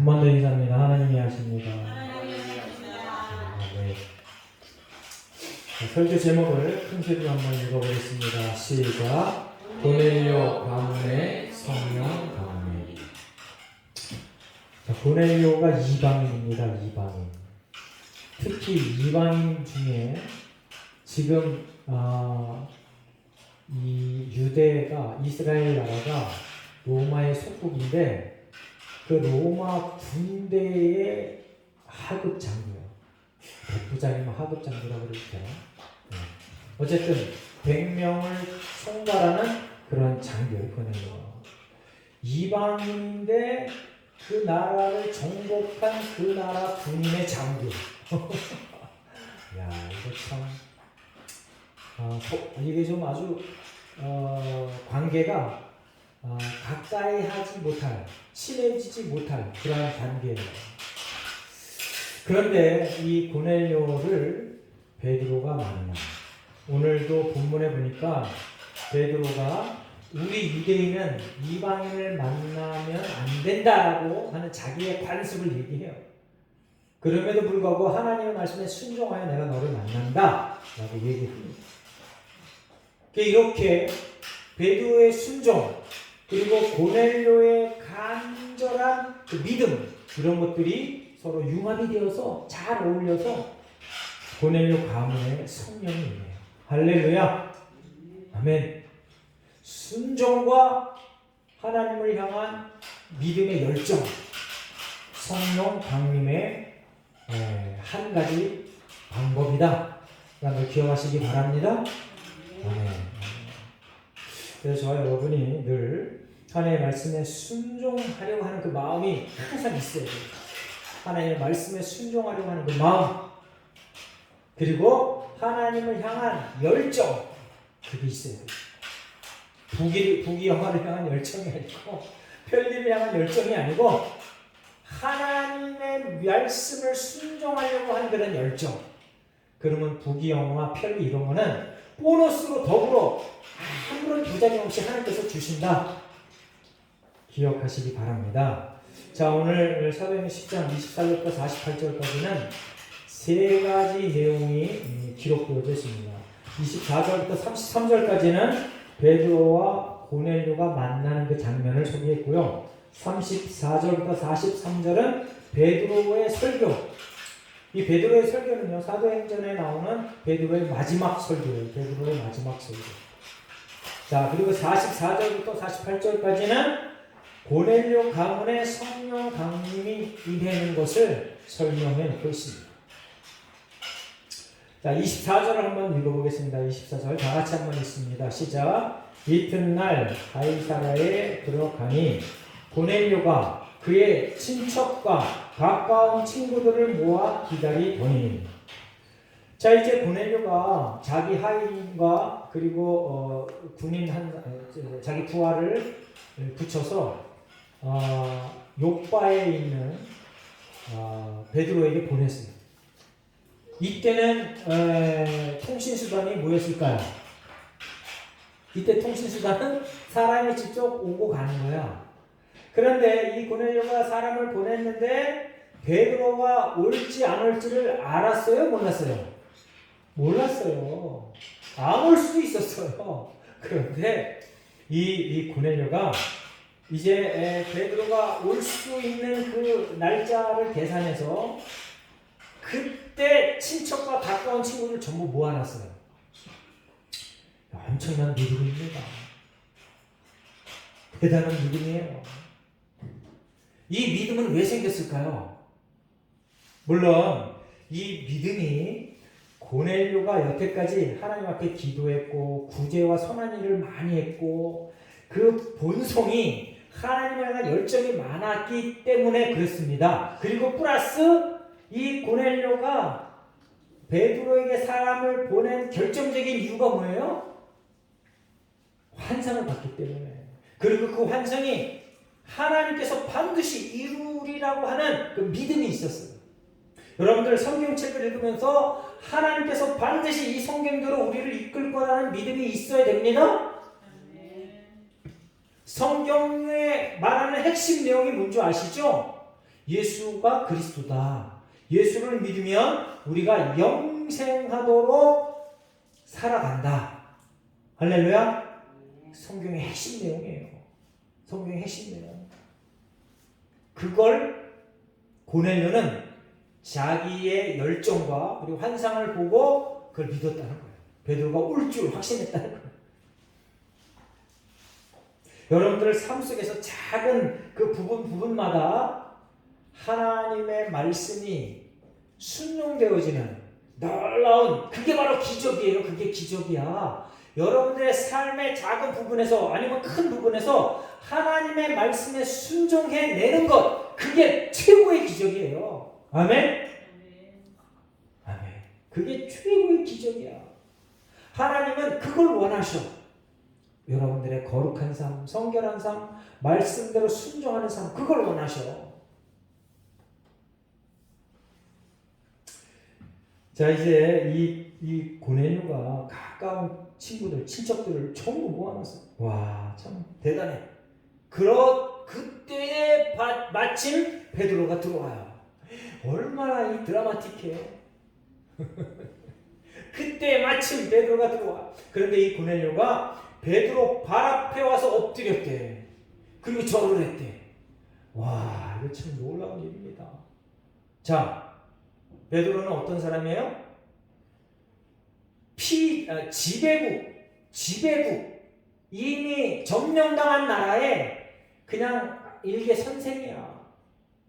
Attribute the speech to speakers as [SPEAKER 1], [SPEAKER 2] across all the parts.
[SPEAKER 1] 한 번 더 인사합니다. 하나님이 하십니다. 네. 설교 제목을 큰 소리로 한번 읽어보겠습니다. 시작. 고넬료 가문의 성령 강림. 고넬료가 이방인입니다. 이방인. 특히 이방인 중에 지금 이 유대가 이스라엘 나라가 로마의 속국인데 그 로마 군대의 하급 장교요. 백부장이면 하급 장교라고 그러죠. 어쨌든 100명을 총괄하는 그런 장교를 보내요. 이방인인데 그 나라를 정복한 그 나라 군인의 장교. 야, 이거 참 이게 좀 아주 관계가 가까이 하지 못할, 친해지지 못할 그러한 관계예요. 그런데 이 고넬료를 베드로가 만나. 오늘도 본문에 보니까 베드로가 우리 유대인은 이방인을 만나면 안 된다라고 하는 자기의 관습을 얘기해요. 그럼에도 불구하고 하나님의 말씀에 순종하여 내가 너를 만난다 라고 얘기합니다. 이렇게 베드로의 순종 그리고 고넬료의 간절한 그 믿음 이런 것들이 서로 융합이 되어서 잘 어울려서 고넬료 가문의 성령이 있네요. 할렐루야. 아멘. 순종과 하나님을 향한 믿음의 열정, 성령 강림의 한 가지 방법이다. 라는 걸 기억하시기 바랍니다. 아멘. 그래서 저와 여러분이 늘 하나님의 말씀에 순종하려고 하는 그 마음이 항상 있어야 돼요. 하나님의 말씀에 순종하려고 하는 그 마음, 그리고 하나님을 향한 열정, 그게 있어야 돼요. 부귀영화를 향한 열정이 아니고 편리를 향한 열정이 아니고 하나님의 말씀을 순종하려고 하는 그런 열정. 그러면 부귀영화, 편리 이런 거는 보너스로 더불어 아무런 부작용 없이 하나님께서 주신다. 기억하시기 바랍니다. 자, 오늘 사도행전 10장 24절부터 48절까지는 세 가지 내용이 기록되어져 있습니다. 24절부터 33절까지는 베드로와 고넬료가 만나는 그 장면을 소개했고요. 34절부터 43절은 베드로의 설교. 이 베드로의 설교는요, 사도행전에 나오는 베드로의 마지막 설교예요. 베드로의 마지막 설교. 자, 그리고 44절부터 48절까지는 고넬료 가문의 성령 강림이 임하는 것을 설명해 놓고 있습니다. 자, 24절을 한번 읽어보겠습니다. 24절 다 같이 한번 읽습니다. 시작. 이튿날 가이사랴에 들어가니 고넬료가 그의 친척과 가까운 친구들을 모아 기다리더니. 자, 이제 고넬료가 자기 하인과 그리고 군인 자기 부하를 붙여서 욥바에 있는 베드로에게 보냈어요. 이때는 통신수단이 뭐였을까요? 이때 통신수단은 사람이 직접 오고 가는 거야. 그런데 이 고넬료가 사람을 보냈는데 베드로가 올지 안 올지를 알았어요? 몰랐어요? 몰랐어요. 안 올 수도 있었어요. 그런데 이 고넬료가 이제 베드로가 올 수 있는 그 날짜를 계산해서 그때 친척과 가까운 친구를 전부 모아놨어요. 엄청난 믿음입니다. 대단한 믿음이에요. 이 믿음은 왜 생겼을까요? 물론 이 믿음이 고넬료가 여태까지 하나님 앞에 기도했고 구제와 선한 일을 많이 했고 그 본성이 하나님을 향한 열정이 많았기 때문에 그렇습니다. 그리고 플러스 이 고넬료가 베드로에게 사람을 보낸 결정적인 이유가 뭐예요? 환상을 봤기 때문에. 그리고 그 환상이 하나님께서 반드시 이루리라고 하는 그 믿음이 있었어요. 여러분들 성경책을 읽으면서 하나님께서 반드시 이 성경대로 우리를 이끌 거라는 믿음이 있어야 됩니다. 성경에 말하는 핵심 내용이 뭔지 아시죠? 예수가 그리스도다. 예수를 믿으면 우리가 영생하도록 살아간다. 할렐루야. 성경의 핵심 내용이에요. 성경의 핵심 내용. 그걸 고넬료는 자기의 열정과 그리고 환상을 보고 그걸 믿었다는 거예요. 베드로가 올 줄 확신했다는 거예요. 여러분들 삶 속에서 작은 그 부분마다 하나님의 말씀이 순종되어지는 놀라운, 그게 바로 기적이에요. 그게 기적이야. 여러분들의 삶의 작은 부분에서 아니면 큰 부분에서 하나님의 말씀에 순종해내는 것, 그게 최고의 기적이에요. 아멘? 아멘. 그게 최고의 기적이야. 하나님은 그걸 원하셔. 여러분들의 거룩한 삶, 성결한 삶, 말씀대로 순종하는 삶, 그걸 원하셔. 자, 이제 이 고넬료가 가까운 친구들, 친척들을 전부 모아놨어. 와, 참 대단해. 그때에 마침 베드로가 들어와요. 얼마나 이 드라마틱해. 그때 마침 베드로가 들어와. 그런데 이 고넬료가 베드로 발 앞에 와서 엎드렸대. 그리고 절을 했대. 와, 이거 참 놀라운 일입니다. 자, 베드로는 어떤 사람이에요? 지배국. 이미 점령당한 나라에 그냥 일개 선생이야.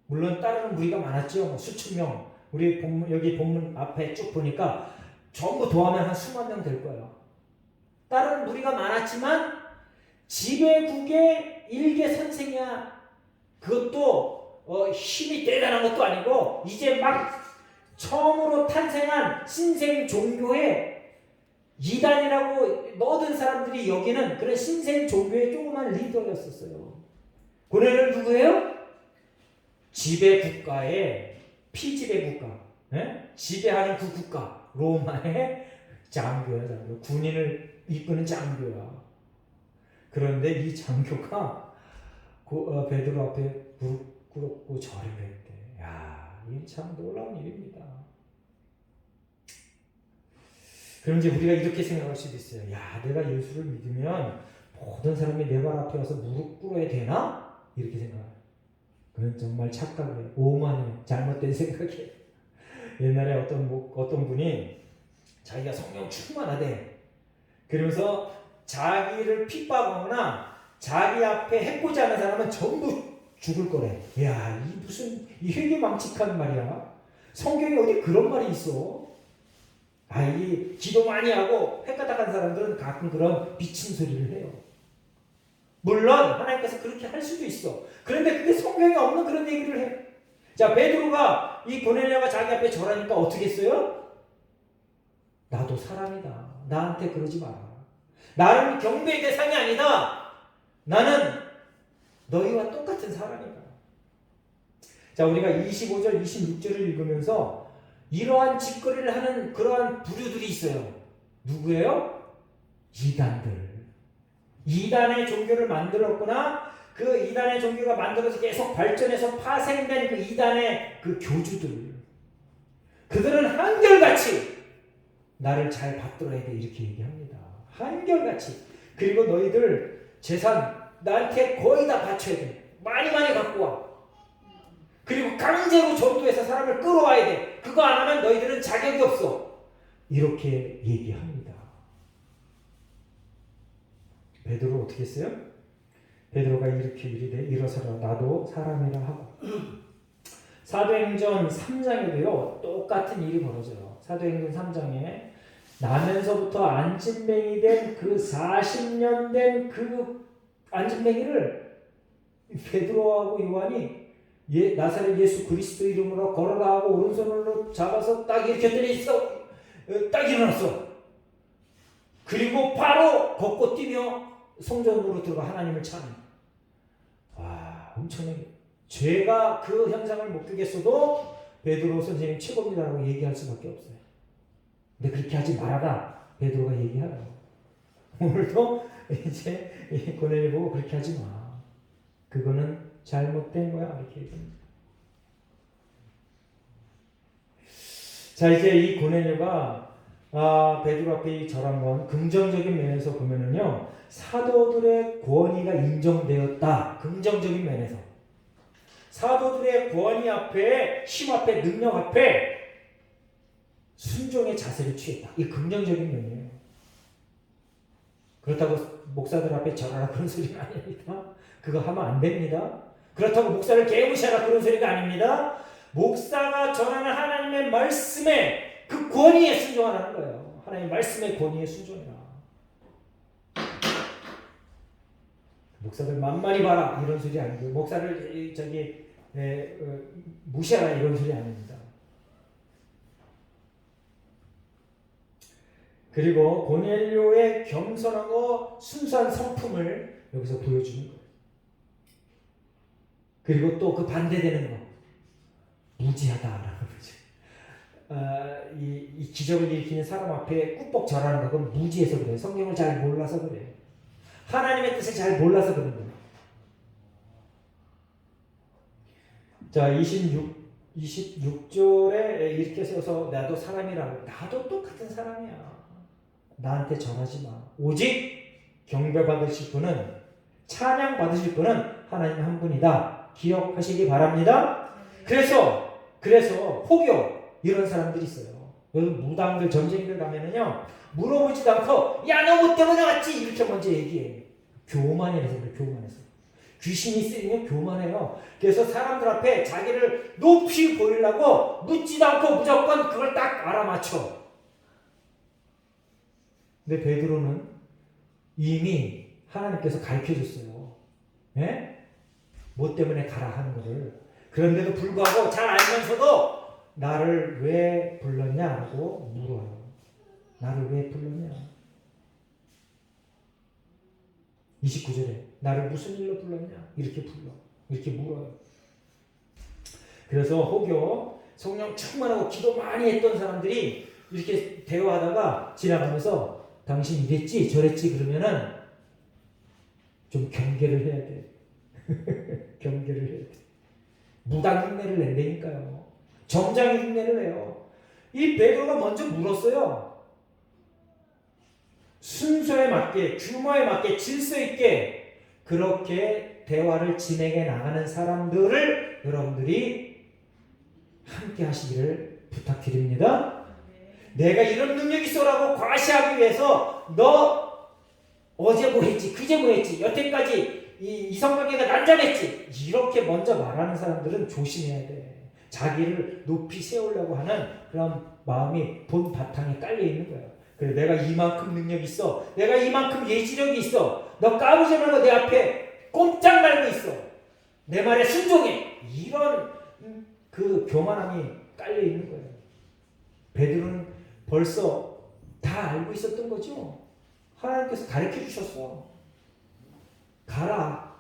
[SPEAKER 1] 물론 따르는 무리가 많았죠. 수천 명. 우리 여기 본문 앞에 쭉 보니까 전부 더하면 한 수만 명 될 거예요. 따르는 무리가 많았지만 지배국의 일개 선생이야. 그것도 힘이 대단한 것도 아니고 이제 막 처음으로 탄생한 신생 종교의 이단이라고 모든 사람들이 여기는 그런 신생 종교의 조그만 리더였었어요. 고넬료는 누구예요? 지배국가의 피지배국가, 지배하는 그 국가 로마의 장교야. 군인을 이끄는 장교야. 그런데 이 장교가 베드로 앞에 무릎 꿇었고 절을 했대. 야, 이게 참 놀라운 일입니다. 그럼 이제 우리가 이렇게 생각할 수도 있어요. 야, 내가 예수를 믿으면 모든 사람이 내 발 앞에 와서 무릎 꿇어야 되나? 이렇게 생각해요. 그건 정말 착각이에요. 오만이에요. 잘못된 생각이에요. 옛날에 어떤 분이 자기가 성령 충만하대. 그러면서 자기를 핍박하거나 자기 앞에 해코지 하는 사람은 전부 죽을 거래. 야, 이 회개망측한 말이야. 성경에 어디 그런 말이 있어? 이 기도 많이 하고 헷가닥한 사람들은 가끔 그런 비친 소리를 해요. 물론 하나님께서 그렇게 할 수도 있어. 그런데 그게 성경에 없는 그런 얘기를 해. 자, 베드로가 이 고넬료가 자기 앞에 절하니까 어떻게 했어요? 나도 사람이다. 나한테 그러지 마라. 나는 경배의 대상이 아니다. 나는 너희와 똑같은 사람이다. 자, 우리가 25절, 26절을 읽으면서 이러한 짓거리를 하는 그러한 부류들이 있어요. 누구예요? 이단들. 이단의 종교를 만들었거나 그 이단의 종교가 만들어서 계속 발전해서 파생된 그 이단의 그 교주들. 그들은 한결같이 나를 잘 받들어야 돼 이렇게 얘기합니다. 한결같이. 그리고 너희들 재산 나한테 거의 다 바쳐야 돼. 많이 갖고 와. 그리고 강제로 전도해서 사람을 끌어와야 돼. 그거 안 하면 너희들은 자격이 없어. 이렇게 얘기합니다. 베드로 어떻게 했어요? 베드로가 이렇게 이르되 일어서라 나도 사람이라 하고. 사도행전 3장에도요 똑같은 일이 벌어져요. 사도행전 3장에 나면서부터 안진뱅이 된 그 40년 된 그 안진뱅이를 베드로하고 요한이 나사렛 예수 그리스도 이름으로 걸어가고 오른손으로 잡아서 딱 일으켰더니 딱 일어났어. 그리고 바로 걷고 뛰며 성전으로 들어가 하나님을 찬양. 와, 엄청나게. 죄가 그 현상을 목격했어도 베드로 선생님 최고입니다라고 얘기할 수밖에 없어요. 근데 그렇게 하지 말아라. 베드로가 얘기하라. 오늘도 이제 고넬료 보고 그렇게 하지 마. 그거는 잘못된 거야. 이렇게 얘기합니다. 자, 이제 이 고넬료가 베드로 앞에 절한 건 긍정적인 면에서 보면은요, 사도들의 권위가 인정되었다. 긍정적인 면에서 사도들의 권위 앞에, 힘 앞에, 능력 앞에 순종의 자세를 취했다. 이 긍정적인 면이에요. 그렇다고 목사들 앞에 절하라 그런 소리는 아닙니다. 그거 하면 안 됩니다. 그렇다고 목사를 개무시하라 그런 소리가 아닙니다. 목사가 전하는 하나님의 말씀에 그 권위에 순종하라는 거예요. 하나님의 말씀의 권위에 순종해라. 목사들 만만히 봐라 이런 소리 아니고, 목사를 무시하라 이런 소리 아닙니다. 그리고 고넬료의 겸손하고 순수한 성품을 여기서 보여주는 거예요. 그리고 또 그 반대되는 거, 무지하다라는 거죠. 이 기적을 일으키는 사람 앞에 꾹뻑 절하는 건 무지해서 그래요. 성경을 잘 몰라서 그래요. 하나님의 뜻을 잘 몰라서 그런 거예요. 자, 26절에 이렇게 써서 나도 사람이라고. 나도 똑같은 사람이야. 나한테 절하지 마. 오직 경배 받으실 분은, 찬양 받으실 분은 하나님 한 분이다. 기억하시기 바랍니다. 그래서 혹여 이런 사람들이 있어요. 여기 무당들, 점쟁이들 가면은요, 물어보지도 않고 야 너 뭐 때문에 왔지 이렇게 먼저 얘기해. 교만해서 그래. 교만해서 귀신이 쓰이면 교만해요. 그래서 사람들 앞에 자기를 높이 보이려고 묻지도 않고 무조건 그걸 딱 알아맞혀. 근데 베드로는 이미 하나님께서 가르쳐줬어요. 예? 뭐 때문에 가라 하는 거를. 그런데도 불구하고 잘 알면서도 나를 왜 불렀냐고 물어요. 나를 왜 불렀냐. 29절에 나를 무슨 일로 불렀냐 이렇게 물어요. 그래서 혹여 성령 충만하고 기도 많이 했던 사람들이 이렇게 대화하다가 지나가면서 당신 이랬지 저랬지 그러면은 좀 경계를 해야 돼. 경계를 해야 돼. 무당 흉내를 낸다니까요. 점장의 흉내를 내요. 이 베드로가 먼저 물었어요. 순서에 맞게, 규모에 맞게, 질서 있게 그렇게 대화를 진행해 나가는 사람들을 여러분들이 함께 하시기를 부탁드립니다. 내가 이런 능력이 있어라고 과시하기 위해서 너 어제 뭐 했지, 그제 뭐 했지, 여태까지 이성관계가 난잡했지 이렇게 먼저 말하는 사람들은 조심해야 돼. 자기를 높이 세우려고 하는 그런 마음이 본 바탕에 깔려 있는 거예요. 그래, 내가 이만큼 능력이 있어, 내가 이만큼 예지력이 있어, 너 까부지 말고 내 앞에 꼼짝 말고 있어, 내 말에 순종해, 이런 그 교만함이 깔려 있는 거예요. 베드로는 벌써 다 알고 있었던 거죠. 하나님께서 가르쳐 주셨어. 가라,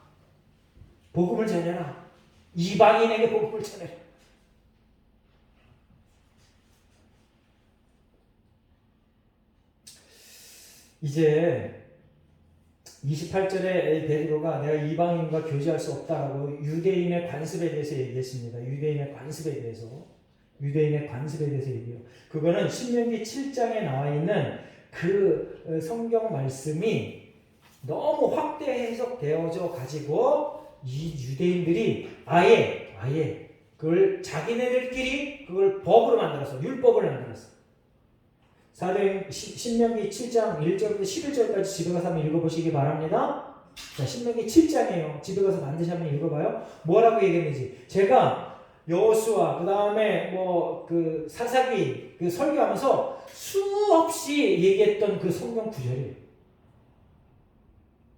[SPEAKER 1] 복음을 전해라, 이방인에게 복음을 전해라. 이제 28절에 베드로가 내가 이방인과 교제할 수 없다라고 유대인의 관습에 대해서 얘기했습니다. 유대인의 관습에 대해서 얘기해요. 그거는 신명기 7장에 나와 있는 그 성경 말씀이 너무 확대 해석되어져 가지고 이 유대인들이 아예 그걸 자기네들끼리 그걸 법으로 만들었어. 율법을 만들었어. 신명기 7장 1절부터 11절까지 집에 가서 한번 읽어보시기 바랍니다. 자, 신명기 7장이에요. 집에 가서 반드시 한번 읽어봐요. 뭐라고 얘기했는지. 제가 여호수아 그 다음에 그 사사기 그 설교하면서 수없이 얘기했던 그 성경 구절이에요.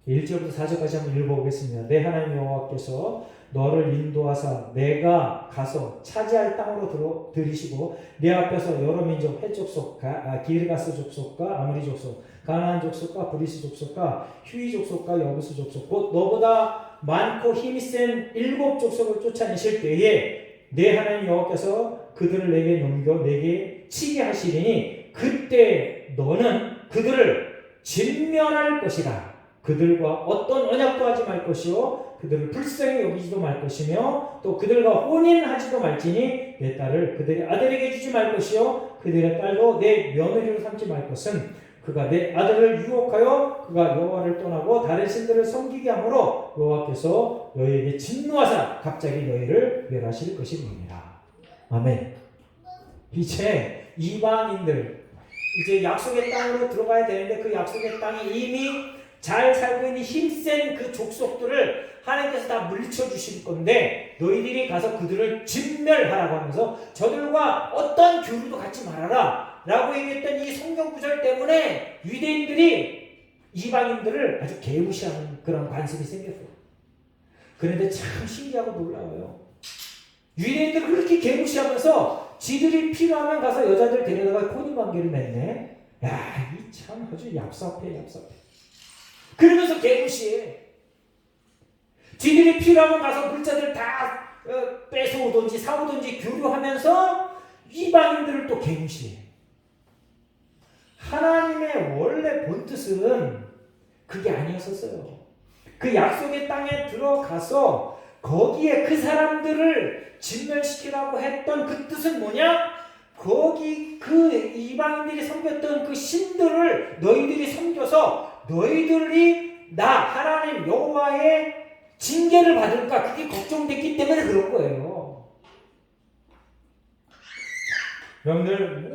[SPEAKER 1] 1절부터 4절까지 한번 읽어보겠습니다. 내 하나님 여호와께서 너를 인도하사 내가 가서 차지할 땅으로 들이시고 내 앞에서 여러 민족 헷 족속, 기르가스 족속과 아므리 족속, 가나안 족속과 브리스 족속과 휴이 족속과 여부스 족속 곧 너보다 많고 힘이 센 7 족속을 쫓아내실 때에 내 하나님 여호와께서 그들을 내게 넘겨 내게 치게 하시리니 그때 너는 그들을 진멸할 것이다. 그들과 어떤 언약도 하지 말 것이요 그들을 불쌍히 여기지도 말 것이며 또 그들과 혼인하지도 말지니 내 딸을 그들의 아들에게 주지 말 것이요 그들의 딸도 내 며느리로 삼지 말 것은 그가 내 아들을 유혹하여 그가 여호와를 떠나고 다른 신들을 섬기게 하므로 여호와께서 너희에게 진노하사 갑자기 너희를 멸하실 것입니다. 아멘. 이제 이방인들 이제 약속의 땅으로 들어가야 되는데 그 약속의 땅이 이미 잘 살고 있는 힘센 그 족속들을 하나님께서 다 물리쳐 주실 건데 너희들이 가서 그들을 진멸하라고 하면서 저들과 어떤 교류도 갖지 말아라 라고 얘기했던 이 성경 구절 때문에 유대인들이 이방인들을 아주 개무시하는 그런 관습이 생겼어요. 그런데 참 신기하고 놀라워요. 유대인들을 그렇게 개무시하면서 지들이 필요하면 가서 여자들 데려다가 혼인관계를 맺네. 야, 이 참 아주 얍삽해. 그러면서 개무시해. 지들이 필요하면 가서 물자들 다 뺏어오든지 사오든지 교류하면서 이방인들을 또 개무시해. 하나님의 원래 본뜻은 그게 아니었었어요. 그 약속의 땅에 들어가서 거기에 그 사람들을 진멸시키라고 했던 그 뜻은 뭐냐? 거기 그 이방인들이 섬겼던 그 신들을 너희들이 섬겨서 너희들이 나 하나님 여호와의 징계를 받을까 그게 걱정됐기 때문에 그런 거예요. 여러분들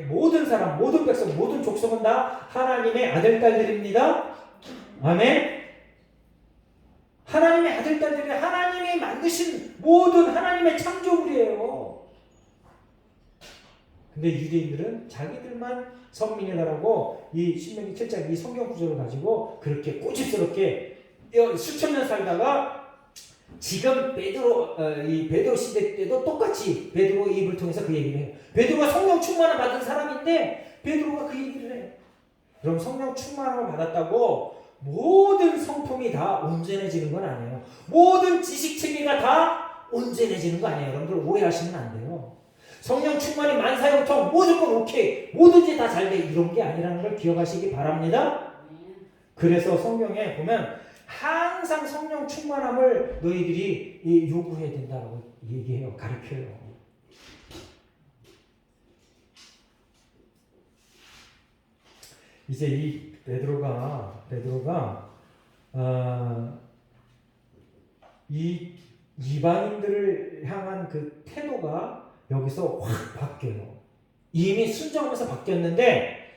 [SPEAKER 1] 모든 사람, 모든 백성, 모든 족속은 다 하나님의 아들 딸들입니다. 아멘. 하나님의 아들 딸들이 하나님이 만드신 모든 하나님의 창조물이에요. 근데 유대인들은 자기들만 선민이다라고 이 신명기 7장 이 성경 구절을 가지고 그렇게 고집스럽게 수천 년 살다가 지금 베드로 시대 때도 똑같이 베드로 입을 통해서 그 얘기를 해요. 베드로가 성령 충만을 받은 사람인데 베드로가 그 얘기를 해. 그럼 성령 충만을 받았다고 모든 성품이 다 온전해지는 건 아니에요. 모든 지식 체계가 다 온전해지는 거 아니에요. 여러분들 오해하시면 안 돼요. 성령 충만이 만사형통 무조건 오케이 모든지 다 잘 돼 이런 게 아니라는 걸 기억하시기 바랍니다. 그래서 성경에 보면 항상 성령 충만함을 너희들이 요구해야 된다고 얘기해요. 가르쳐요. 이제 이 베드로가 이 이방인들을 향한 그 태도가 여기서 확 바뀌어요. 이미 순종하면서 바뀌었는데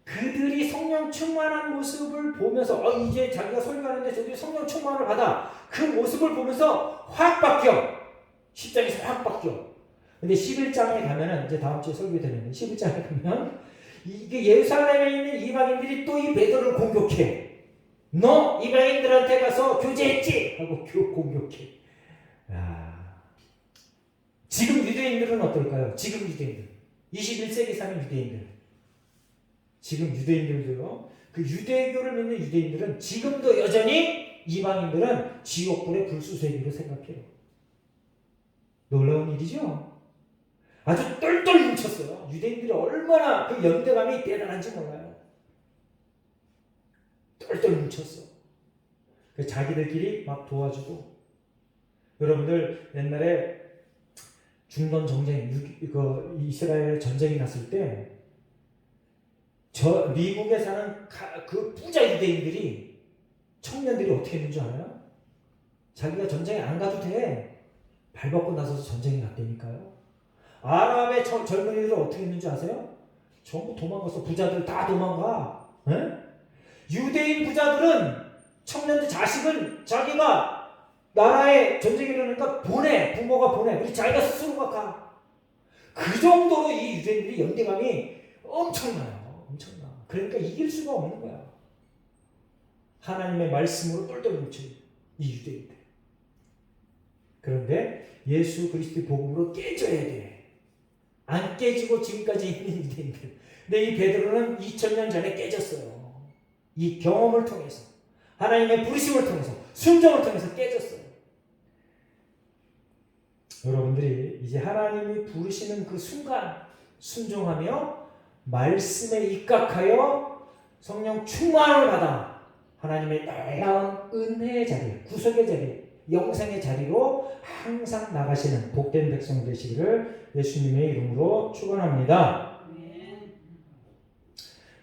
[SPEAKER 1] 그들이 성령 충만한 모습을 보면서 이제 자기가 설교하는데 저들이 성령 충만을 받아 그 모습을 보면서 확 바뀌어. 10장에서 확 바뀌어. 근데 11장에 가면은 이제 다음 주에 설교되는데 11장에 가면 이게 예루살렘에 있는 이방인들이 또 이 베드로를 공격해. 너 이방인들한테 가서 교제했지? 하고 공격해. 지금 유대인들은 어떨까요? 지금 유대인들 21세기 사는 유대인들 지금 유대인들도요. 그 유대교를 믿는 유대인들은 지금도 여전히 이방인들은 지옥불의 불수세기로 생각해요. 놀라운 일이죠. 아주 똘똘 뭉쳤어요. 유대인들이 얼마나 그 연대감이 대단한지 몰라요. 똘똘 뭉쳤어. 자기들끼리 막 도와주고. 여러분들 옛날에 중동 전쟁, 이스라엘 전쟁이 났을 때 미국에 사는 그 부자 유대인들이 청년들이 어떻게 했는 줄 알아요? 자기가 전쟁에 안 가도 돼. 발 벗고 나서서 전쟁이 났다니까요. 아랍의 젊은이들은 어떻게 했는 줄 아세요? 전부 도망갔어. 부자들 다 도망가. 에? 유대인 부자들은 청년들 자식은 자기가 나라에 전쟁이 일어나니까 부모가 보내. 우리 자기가 스스로가 가. 그 정도로 이 유대인들이 연대감이 엄청나요. 엄청나. 그러니까 이길 수가 없는 거야. 하나님의 말씀으로 똘똘 뭉친 이 유대인들. 그런데 예수 그리스도의 복음으로 깨져야 돼. 안 깨지고 지금까지 있는 유대인들. 근데 이 베드로는 2000년 전에 깨졌어요. 이 경험을 통해서 하나님의 부르심을 통해서 순종을 통해서 깨졌어요. 여러분들이 이제 하나님이 부르시는 그 순간 순종하며 말씀에 입각하여 성령 충만을 받아 하나님의 놀라운 은혜의 자리, 구속의 자리, 영생의 자리로 항상 나가시는 복된 백성 되시기를 예수님의 이름으로 축원합니다.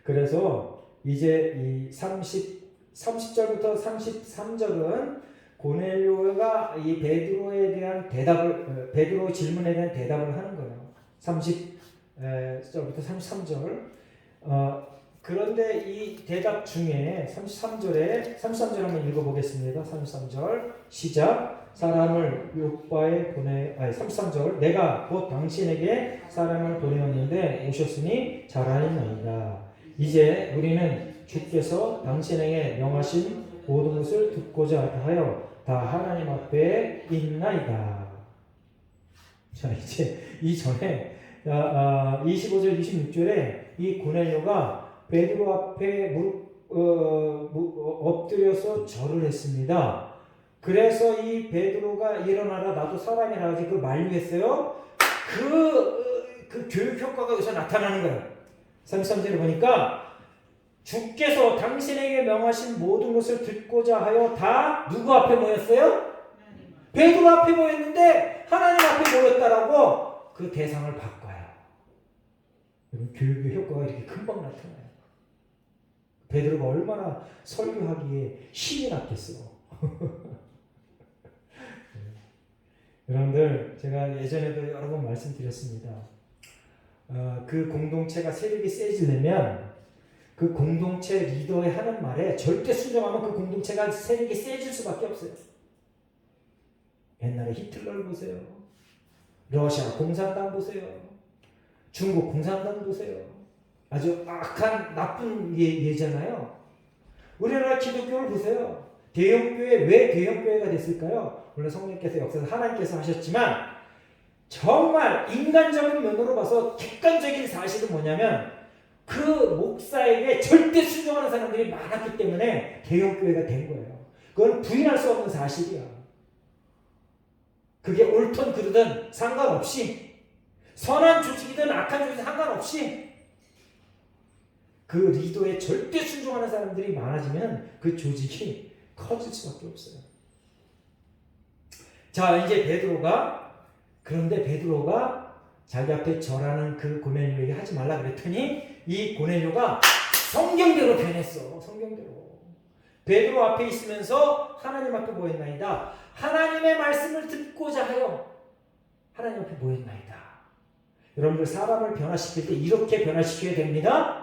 [SPEAKER 1] 그래서 이제 이 30절부터 33절은 고넬료가 이 베드로에 대한 베드로 질문에 대한 대답을 하는 거예요. 30절부터 33절. 그런데 이 대답 중에 33절 한번 읽어보겠습니다. 33절 시작. 사람을 요바에 33절 내가 곧 당신에게 사람을 보내었는데 오셨으니 잘하였나이다. 이제 우리는 주께서 당신에게 명하신 모든 것을 듣고자 하여 다 하나님 앞에 있나이다. 자, 이제 이전에 25절 26절에 이 고넬료가 베드로 앞에 엎드려서 절을 했습니다. 그래서 이 베드로가 일어나라 나도 사람이라 하지 그 만류했어요. 그 교육 효과가 여기서 나타나는 거예요. 33절에 보니까 주께서 당신에게 명하신 모든 것을 듣고자 하여 다 누구 앞에 모였어요? 베드로 앞에 모였는데 하나님 앞에 모였다라고 그 대상을 바꿔요. 교육의 효과가 이렇게 금방 나타나요. 베드로가 얼마나 설교하기에 힘이 났겠어. 여러분들 제가 예전에도 여러 번 말씀드렸습니다. 그 공동체가 세력이 세지려면 그 공동체 리더의 하는 말에 절대 순종하면 그 공동체가 세력이 세질 수밖에 없어요. 옛날에 히틀러를 보세요. 러시아 공산당 보세요. 중국 공산당 보세요. 아주 악한 나쁜 예잖아요. 우리나라 기독교를 보세요. 대형교회 왜 대형교회가 됐을까요? 물론 성령께서 역사에서 하나님께서 하셨지만 정말 인간적인 면으로 봐서 객관적인 사실은 뭐냐면 그 목사에게 절대 순종하는 사람들이 많았기 때문에 대형교회가 된 거예요. 그건 부인할 수 없는 사실이야. 그게 옳든 그르든 상관없이 선한 조직이든 악한 조직이든 상관없이 그 리더에 절대 순종하는 사람들이 많아지면 그 조직이 커질 수밖에 없어요. 자, 이제 그런데 베드로가 자기 앞에 절하는 그 고넬료에게 하지 말라 그랬더니 이 고넬료가 성경대로 변했어. 성경대로. 베드로 앞에 있으면서 하나님 앞에 모였나이다. 하나님의 말씀을 듣고자 하여 하나님 앞에 모였나이다. 여러분들 사람을 변화시킬 때 이렇게 변화시켜야 됩니다.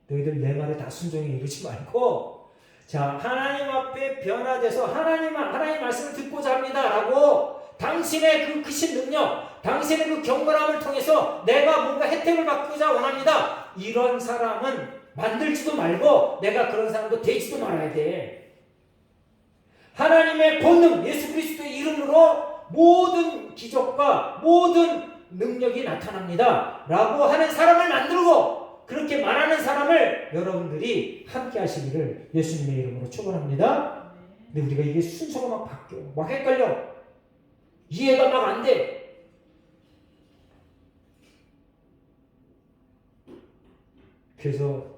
[SPEAKER 1] 너희들 내 말에 다 순종해 이러지 말고 자 하나님 앞에 변화돼서 하나님 말씀을 듣고자 합니다 라고 당신의 그 크신 능력 당신의 그 경건함을 통해서 내가 뭔가 혜택을 받고자 원합니다. 이런 사람은 만들지도 말고 내가 그런 사람도 되지도 말아야 돼. 하나님의 본능 예수 그리스도의 이름으로 모든 기적과 모든 능력이 나타납니다 라고 하는 사람을 만들고 그렇게 말하는 사람을 여러분들이 함께 하시기를 예수님의 이름으로 축원합니다. 근데 우리가 이게 순서가 막 바뀌어. 막 헷갈려. 이해가 막 안 돼. 그래서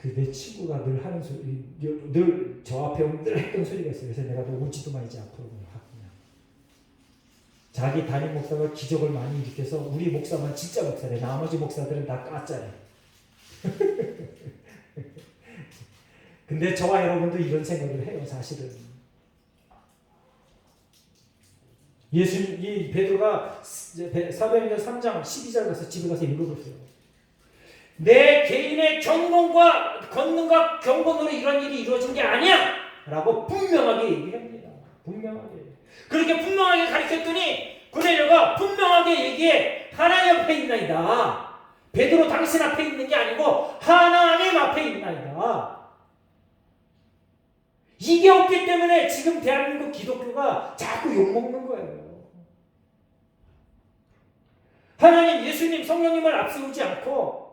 [SPEAKER 1] 그 내 친구가 늘 하는 소리, 늘 저 앞에 오면 늘 했던 소리가 있어요. 그래서 내가 너 오지도 말지 앞으로 그냥. 자기 담임 목사가 기적을 많이 일으켜서 우리 목사만 진짜 목사래. 나머지 목사들은 다 까짜래. 근데 저와 여러분도 이런 생각을 해요. 사실은 이 베드로가 사도행전 3장 12절 가서 집에 가서 읽어보세요. 내 개인의 경건과 권능과 경건으로 이런 일이 이루어진 게 아니야 라고 분명하게 얘기합니다. 분명하게 그렇게 분명하게 가르쳤더니 고넬료가 분명하게 얘기해. 하나님 앞에 있나이다. 베드로 당신 앞에 있는 게 아니고 하나님 앞에 있나이다. 이게 없기 때문에 지금 대한민국 기독교가 자꾸 욕먹는 거예요. 하나님, 예수님, 성령님을 앞세우지 않고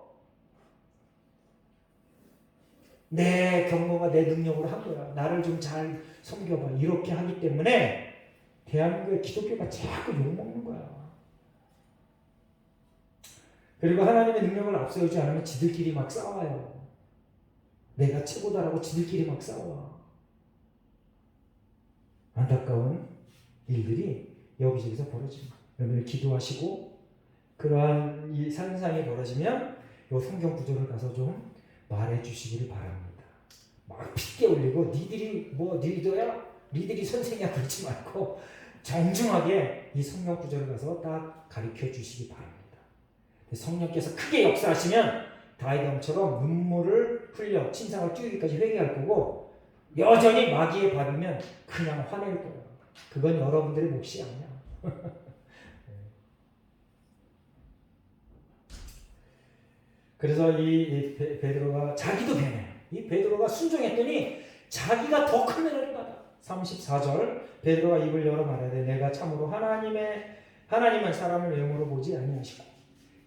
[SPEAKER 1] 내 경고가 내 능력으로 한 거야. 나를 좀 잘 섬겨봐. 이렇게 하기 때문에 대한민국의 기독교가 자꾸 욕먹는 거야. 그리고 하나님의 능력을 앞세우지 않으면 지들끼리 막 싸워요. 내가 최고다라고 지들끼리 막 싸워. 안타까운 일들이 여기저기서 벌어집니다. 여러분들 기도하시고 그러한 이 현상이 벌어지면 이 성경 구절을 가서 좀 말해 주시기를 바랍니다. 막 핏게 올리고 니들이 뭐 리더야? 니들이 선생이야? 그러지 말고 정중하게 이 성경 구절을 가서 딱 가르쳐 주시기 바랍니다. 성령께서 크게 역사하시면 다윗왕처럼 눈물을 흘려 침상을 띄우기까지 회개할 거고 여전히 마귀의 밥이면 그냥 화낼 거예요. 그건 여러분들의 몫이 아니야. 그래서 이 베드로가 자기도 변해. 이 베드로가 순종했더니 자기가 더 큰 은혜를 받아. 34절 베드로가 입을 열어 말하되 내가 참으로 하나님은 사람을 외모로 보지 아니하시고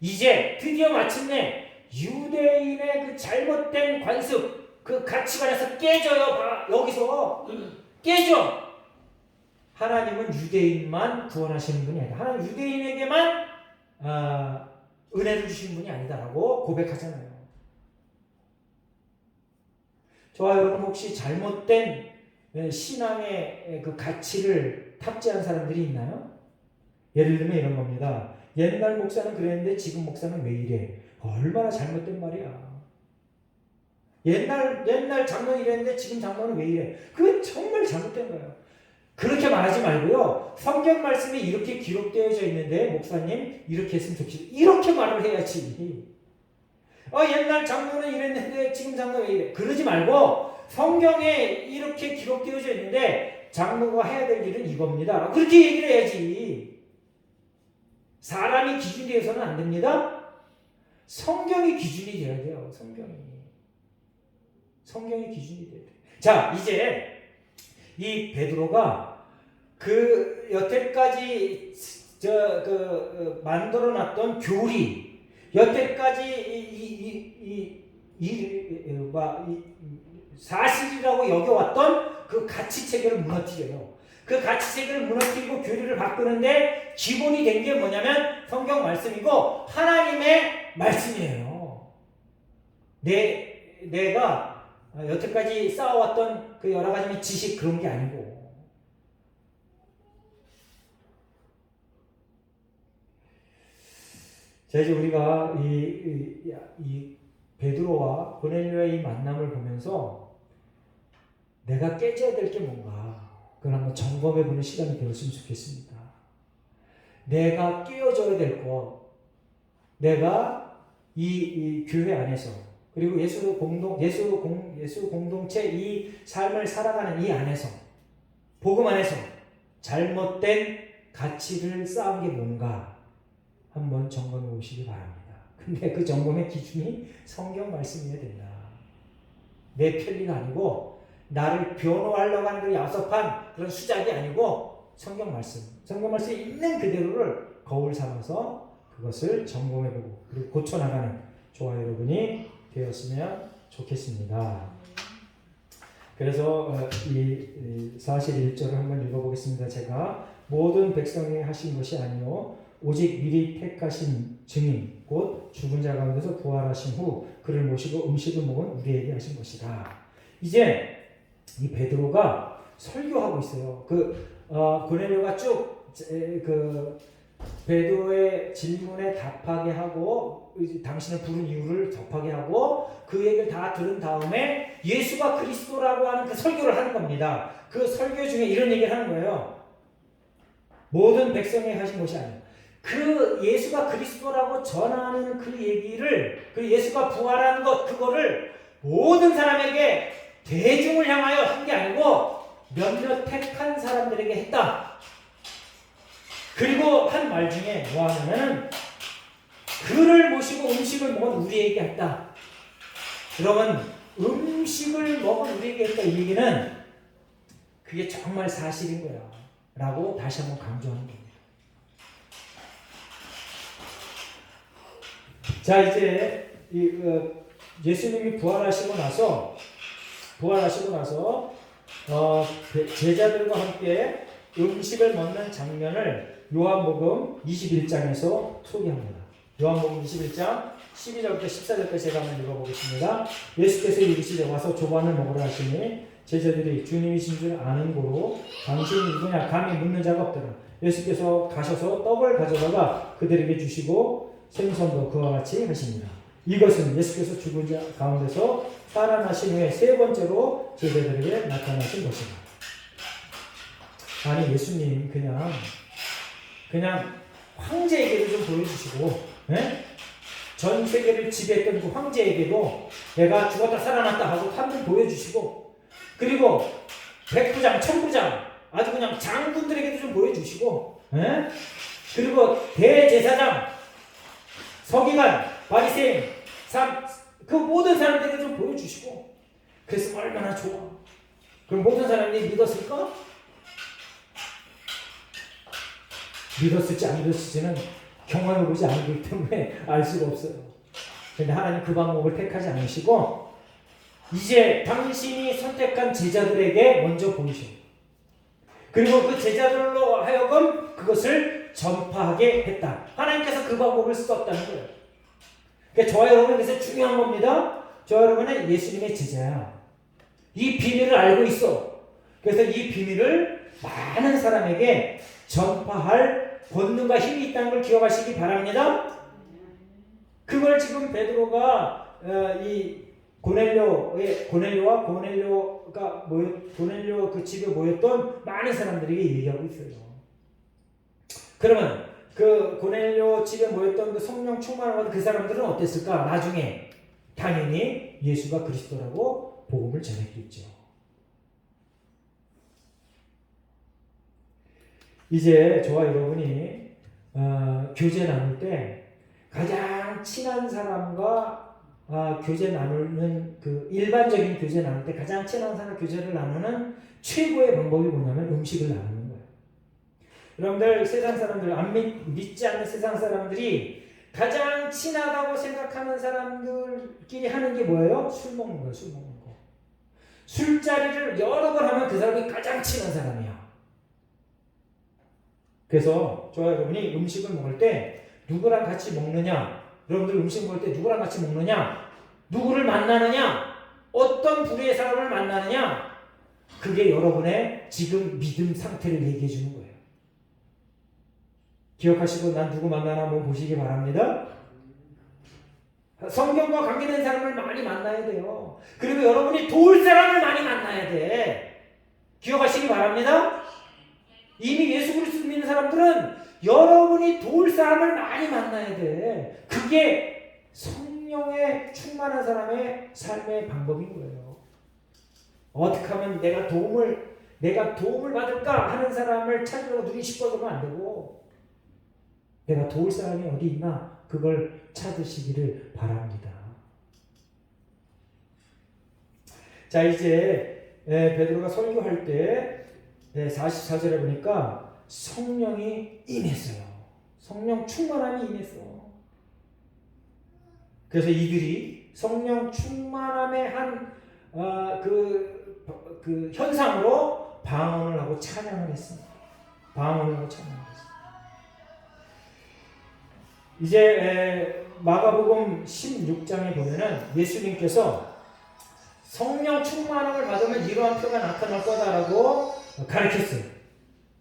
[SPEAKER 1] 이제 드디어 마침내 유대인의 그 잘못된 관습 그 가치관에서 깨져요. 여기서 깨져. 하나님은 유대인만 구원하시는 분이 아니다. 하나님 유대인에게만 은혜를 주시는 분이 아니다라고 고백하잖아요. 저와 여러분 혹시 잘못된 신앙의 그 가치를 탑재한 사람들이 있나요? 예를 들면 이런 겁니다. 옛날 목사는 그랬는데 지금 목사는 왜 이래? 얼마나 잘못된 말이야. 옛날 장로는 이랬는데 지금 장로는 왜 이래? 그게 정말 잘못된 거예요. 그렇게 말하지 말고요. 성경 말씀이 이렇게 기록되어져 있는데 목사님 이렇게 했으면 좋겠어요. 이렇게 말을 해야지. 옛날 장로는 이랬는데 지금 장로는 왜 이래? 그러지 말고 성경에 이렇게 기록되어져 있는데 장로가 해야 될 일은 이겁니다. 그렇게 얘기를 해야지. 사람이 기준이 되어서는 안 됩니다. 성경이 기준이 되어야 돼요. 성경이 기준이 돼야 돼요. 자, 이제 이 베드로가 그 여태까지 만들어놨던 교리, 여태까지 사실이라고 여겨왔던 그 가치 체계를 무너뜨려요. 그 가치 체계를 무너뜨리고 교리를 바꾸는데 기본이 된 게 뭐냐면 성경 말씀이고 하나님의 말씀이에요. 내가 여태까지 쌓아왔던 그 여러 가지 지식 그런 게 아니고. 자, 이제 우리가 이 베드로와 고넬료의 이 만남을 보면서 내가 깨져야 될 게 뭔가 그걸 한번 점검해 보는 시간이 되었으면 좋겠습니다. 내가 깨어져야 될 것, 내가 이 교회 안에서 그리고 예수 공동체 이 삶을 살아가는 이 안에서 복음 안에서 잘못된 가치를 쌓은 게 뭔가 한번 점검해 보시기 바랍니다. 근데 그 점검의 기준이 성경 말씀이어야 된다. 내 편리가 아니고 나를 변호하려고 하는 그 야섭한 그런 수작이 아니고 성경 말씀에 있는 그대로를 거울 삼아서 그것을 점검해보고 그리고 고쳐나가는 저와 여러분이 되었으면 좋겠습니다. 그래서 이 41절을 한번 읽어보겠습니다. 제가 모든 백성이 하신 것이 아니요 오직 미리 택하신 증인 곧 죽은 자 가운데서 부활하신 후 그를 모시고 음식을 먹은 우리에게 하신 것이다. 이제 이 베드로가 설교하고 있어요. 고넬료가 쭉 베드로의 질문에 답하게 하고 당신을 부른 이유를 접하게 하고 그 얘기를 다 들은 다음에 예수가 그리스도라고 하는 그 설교를 하는 겁니다. 그 설교 중에 이런 얘기를 하는 거예요. 모든 백성이 하신 것이 아니에요. 그 예수가 그리스도라고 전하는 그 얘기를 그 예수가 부활한 것 그거를 모든 사람에게 대중을 향하여 한 게 아니고 몇몇 택한 사람들에게 했다. 그리고 한 말 중에 뭐 하냐면 그를 모시고 음식을 먹은 우리에게 했다. 그러면 음식을 먹은 우리에게 했다 이 얘기는 그게 정말 사실인 거야 라고 다시 한번 강조하는 겁니다. 자, 이제 예수님이 부활하시고 나서 제자들과 함께 음식을 먹는 장면을 요한복음 21장에서 소개합니다. 요한복음 21장 12절부터 14절까지 제가 한번 읽어보겠습니다. 예수께서 이르시되 와서 조반을 먹으라 하시니 제자들이 주님이신 줄 아는 고로 당신이 누구냐 감히 묻는 자가 없더라. 예수께서 가셔서 떡을 가져다가 그들에게 주시고 생선도 그와 같이 하십니다. 이것은 예수께서 죽은 자 가운데서 살아나신 후에 세 번째로 제자들에게 나타나신 것이다. 아니 예수님 그냥 황제에게도 좀 보여주시고, 예? 전 세계를 지배했던 그 황제에게도 내가 죽었다 살아났다 하고 한번 보여주시고, 그리고 백부장, 천부장, 아주 그냥 장군들에게도 좀 보여주시고, 예? 그리고 대제사장, 서기관, 바리새인, 그 모든 사람들에게 좀 보여주시고, 그래서 얼마나 좋아. 그럼 모든 사람들이 믿었을까? 믿었을지 안 믿었을지는 경험해보지 않기 때문에 알 수가 없어요. 그런데 하나님 그 방법을 택하지 않으시고 이제 당신이 선택한 제자들에게 먼저 보이셔. 그리고 그 제자들로 하여금 그것을 전파하게 했다. 하나님께서 그 방법을 썼다는 거예요. 그러니까 저와 여러분은 그래서 중요한 겁니다. 저와 여러분은 예수님의 제자야. 이 비밀을 알고 있어. 그래서 이 비밀을 많은 사람에게 전파할 권능과 힘이 있다는 걸 기억하시기 바랍니다. 그걸 지금 베드로가 이 고넬료가 고넬료 그 집에 모였던 많은 사람들에게 얘기하고 있어요. 그러면 그 고넬료 집에 모였던 그 성령 충만을 받은 그 사람들은 어땠을까? 나중에 당연히 예수가 그리스도라고 복음을 전했겠죠. 이제 저와 여러분이 교제 나눌 때 가장 친한 사람과 교제 나누는 그 일반적인 교제 나눌 때 가장 친한 사람 교제를 나누는 최고의 방법이 뭐냐면 음식을 나누는 거예요. 여러분들 세상 사람들 믿지 않는 세상 사람들이 가장 친하다고 생각하는 사람들끼리 하는 게 뭐예요? 술 먹는 거예요. 술 먹는 거. 술자리를 여러 번 하면 그 사람이 가장 친한 사람이야. 그래서 저와 여러분이 음식을 먹을 때 누구랑 같이 먹느냐, 여러분들 음식 먹을 때 누구랑 같이 먹느냐, 누구를 만나느냐, 어떤 부류의 사람을 만나느냐, 그게 여러분의 지금 믿음 상태를 얘기해 주는 거예요. 기억하시고 난 누구 만나나 한번 보시기 바랍니다. 성경과 관계된 사람을 많이 만나야 돼요. 그리고 여러분이 도울 사람을 많이 만나야 돼. 기억하시기 바랍니다. 이미 예수 그리스도 믿는 사람들은 여러분이 도울 사람을 많이 만나야 돼. 그게 성령에 충만한 사람의 삶의 방법인 거예요. 어떻게 하면 내가 도움을 받을까 하는 사람을 찾으려고 눈이 시뻘겋면 안 되고, 내가 도울 사람이 어디 있나 그걸 찾으시기를 바랍니다. 자, 이제 베드로가 설교할 때 44절에 보니까 성령이 임했어요. 성령 충만함이 임했어. 그래서 이들이 성령 충만함의 한 그 현상으로 방언을 하고 찬양을 했습니다. 방언을 하고 찬양을 했습니다. 이제 마가복음 16장에 보면은 예수님께서 성령 충만함을 받으면 이러한 표가 나타날 거다라고 가르쳤어요.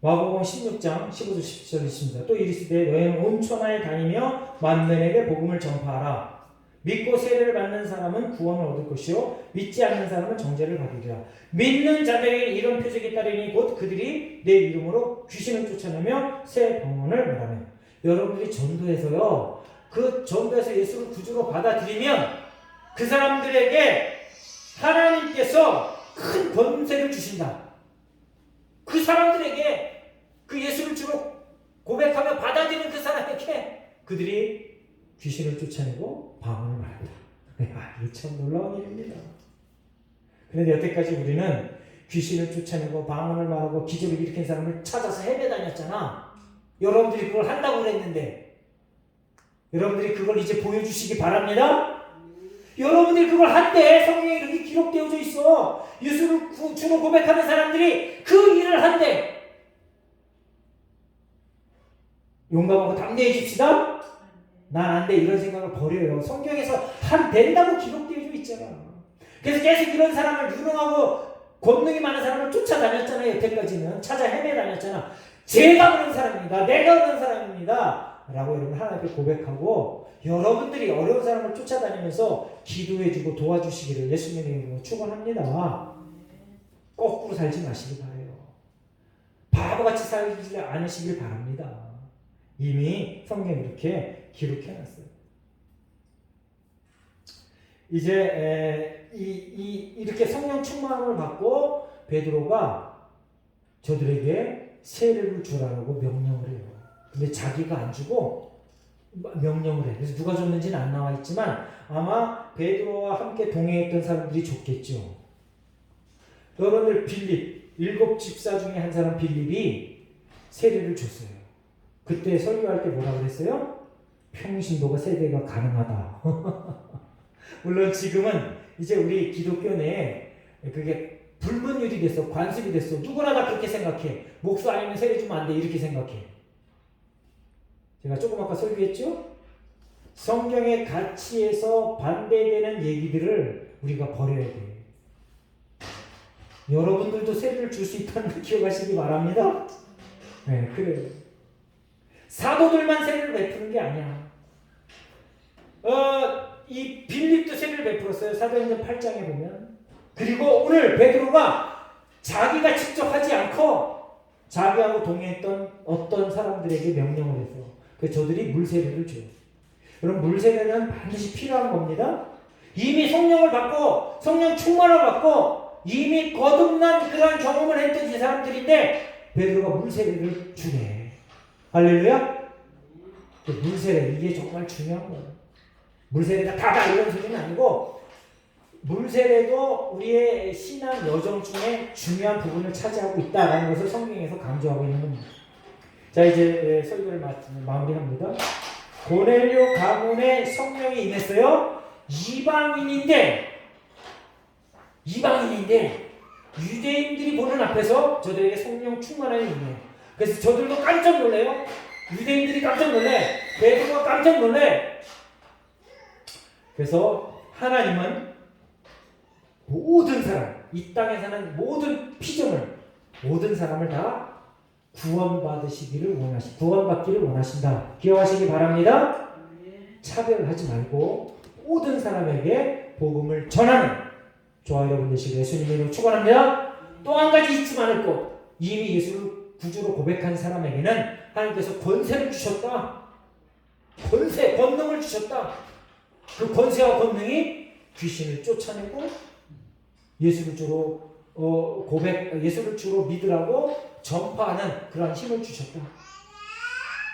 [SPEAKER 1] 마가복음 16장 15절 17절 있습니다. 또 이르시되 너희는 온 천하에 다니며 만민에게 복음을 전파하라. 믿고 세례를 받는 사람은 구원을 얻을 것이요 믿지 않는 사람은 정죄를 받으리라. 믿는 자들에게 이런 표적이 따르니 곧 그들이 내 이름으로 귀신을 쫓아내며 새 방언을 말하며. 여러분들이 전도해서요, 그 전도해서 예수를 구주로 받아들이면 그 사람들에게 하나님께서 큰 권세를 주신다. 그 사람들에게 그 예수를 주로 고백하며 받아들이는 그 사람에게 그들이 귀신을 쫓아내고 방언을 말한다. 이게 참 놀라운 일입니다. 그런데 여태까지 우리는 귀신을 쫓아내고 방언을 말하고 기적을 일으킨 사람을 찾아서 헤매다녔잖아. 여러분들이 그걸 한다고 그랬는데 여러분들이 그걸 이제 보여주시기 바랍니다. 여러분들이 그걸 한대. 성경에 이렇게 기록되어져 있어. 예수를 주로 고백하는 사람들이 그 일을 한대. 용감하고 담대해집시다. 난 안 돼. 이런 생각을 버려요. 성경에서 된다고 기록되어 있잖아. 그래서 계속 이런 사람을 유능하고 권능이 많은 사람을 쫓아다녔잖아요. 여태까지는 찾아 헤매다녔잖아. 제가 그런 사람입니다. 내가 그런 사람입니다. 라고 여러분 하나님께 고백하고 여러분들이 어려운 사람을 쫓아다니면서 기도해주고 도와주시기를 예수님의 이름으로 축원합니다. 거꾸로 살지 마시기 바래요. 바보같이 살지 않으시길 바랍니다. 이미 성경에 이렇게 기록해놨어요. 이제 이렇게 성령 충만함을 받고 베드로가 저들에게 세례를 주라고 명령을 해요. 근데 자기가 안 주고 명령을 해. 그래서 누가 줬는지는 안 나와 있지만 아마 베드로와 함께 동행했던 사람들이 줬겠죠. 여러분들 빌립 7 집사 중에 한 사람 빌립이 세례를 줬어요. 그때 설교할 때 뭐라 그랬어요? 평신도가 세례가 가능하다. 물론 지금은 이제 우리 기독교 내에 그게 불문율이 됐어. 관습이 됐어. 누구나 다 그렇게 생각해. 목수 아니면 세례 주면 안 돼. 이렇게 생각해. 제가 조금 아까 설교했죠? 성경의 가치에서 반대되는 얘기들을 우리가 버려야 돼. 여러분들도 세례를 줄 수 있다는 걸 기억하시기 바랍니다. 네, 그래요. 사도들만 세례를 베푸는 게 아니야. 이 빌립도 세례를 베풀었어요. 사도행전 8장에 보면. 그리고 오늘 베드로가 자기가 직접 하지 않고 자기하고 동행했던 어떤 사람들에게 명령을 해서 그래서 저들이 물세례를 줘요. 여러분 물세례는 반드시 필요한 겁니다. 이미 성령을 받고 성령 충만을 받고 이미 거듭난 그런 경험을 했던 이 사람들인데 베드로가 물세례를 주네. 할렐루야. 물세례 이게 정말 중요한 거예요. 물세례가 다다 이런 소리는 아니고 물세례도 우리의 신앙 여정 중에 중요한 부분을 차지하고 있다라는 것을 성경에서 강조하고 있는 겁니다. 자 이제 설교를 마무리합니다. 고넬료 가문에 성령이 임했어요. 이방인인데 유대인들이 보는 앞에서 저들에게 성령 충만함이 임해요. 그래서 저들도 깜짝 놀래요. 유대인들이 깜짝 놀래. 베드로가 깜짝 놀래. 그래서 하나님은 모든 사람, 이 땅에 사는 모든 피조물, 모든 사람을 다 구원받기를 원하신다. 기억하시기 바랍니다. 차별하지 말고 모든 사람에게 복음을 전하는 저와 여러분 되시길 예수님의 이름으로 축원합니다. 또 한 가지 잊지 않을 것, 이미 예수를 구주로 고백한 사람에게는 하나님께서 권세를 주셨다. 권능을 주셨다. 그 권세와 권능이 귀신을 쫓아내고 예수를 주로 예수를 주로 믿으라고 전파하는 그러한 힘을 주셨다.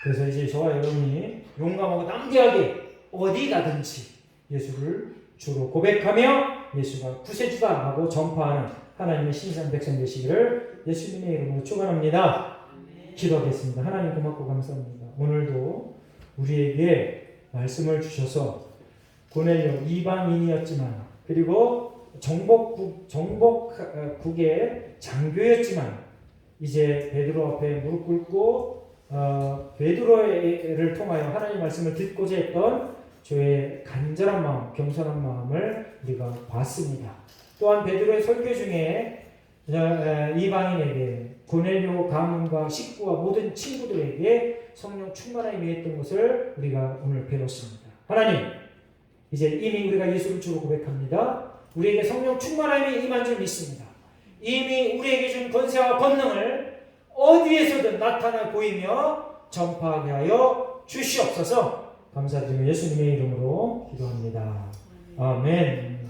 [SPEAKER 1] 그래서 이제 저와 여러분이 용감하고 담대하게 어디 가든지 예수를 주로 고백하며 예수가 구세주다 하고 전파하는 하나님의 신선 백성 되시기를 예수님의 이름으로 축원합니다. 기도하겠습니다. 하나님 고맙고 감사합니다. 오늘도 우리에게 말씀을 주셔서 고넬료 이방인이었지만 그리고 정복국의 장교였지만 이제 베드로 앞에 무릎 꿇고 베드로를 통하여 하나님 말씀을 듣고자 했던 저의 간절한 마음, 겸손한 마음을 우리가 봤습니다. 또한 베드로의 설교 중에 이방인에게 고넬료 가문과 식구와 모든 친구들에게 성령 충만함이 임했던 것을 우리가 오늘 배웠습니다. 하나님, 이제 이미 우리가 예수를 주로 고백합니다. 우리에게 성령 충만함이 임한 줄 믿습니다. 이미 우리에게 준 권세와 권능을 어디에서든 나타나 보이며 전파하게 하여 주시옵소서. 감사드리며 예수님의 이름으로 기도합니다. 아멘.